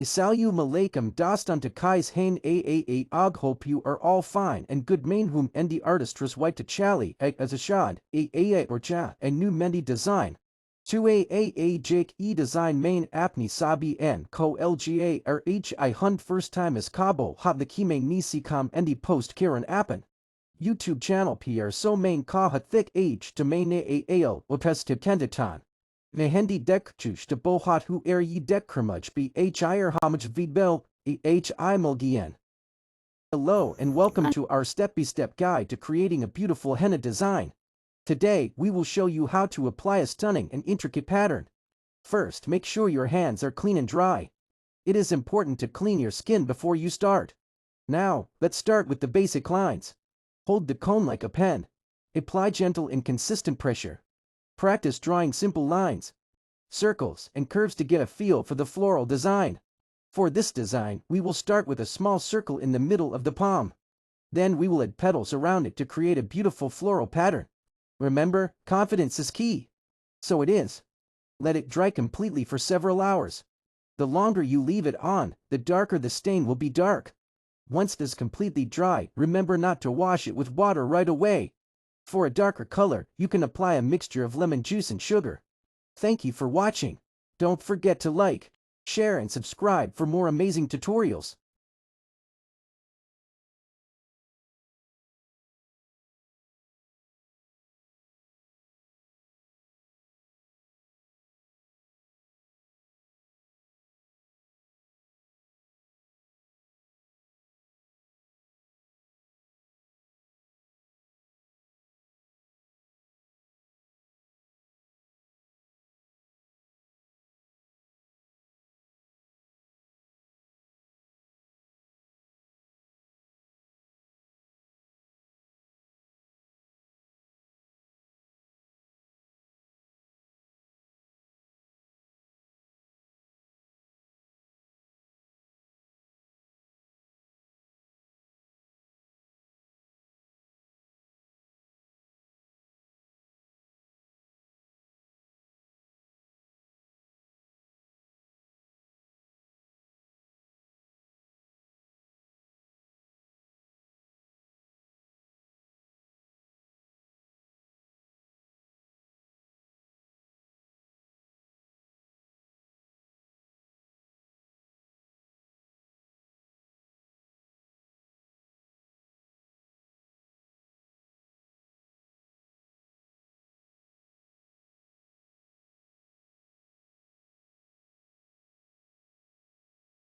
Assalamualaikum doston to kais hain a og hope you are all fine and good main whom endi artistras white to chali as a shad a or cha a new mendi design. 2 jake design main apni sabi n ko lga rhi hunt first time as kabo hot the kime nisi com endi post karen appen. YouTube channel pr so main ka ha thick age to main al wapes to kendatan. Mehendi dekchush to bohat hu yi dekkermuch bhir homage vidbel hi mulgien. Hello and welcome to our step-by-step guide to creating a beautiful henna design. Today we will show you how to apply a stunning and intricate pattern. First, make sure your hands are clean and dry. It is important to clean your skin before you start. Now, let's start with the basic lines. Hold the comb like a pen. Apply gentle and consistent pressure. Practice drawing simple lines, circles, and curves to get a feel for the floral design. For this design, we will start with a small circle in the middle of the palm. Then we will add petals around it to create a beautiful floral pattern. Remember, confidence is key. So it is. Let it dry completely for several hours. The longer you leave it on, the darker the stain will be dark. Once it is completely dry, remember not to wash it with water right away. For a darker color, you can apply a mixture of lemon juice and sugar. Thank you for watching. Don't forget to like, share and subscribe for more amazing tutorials.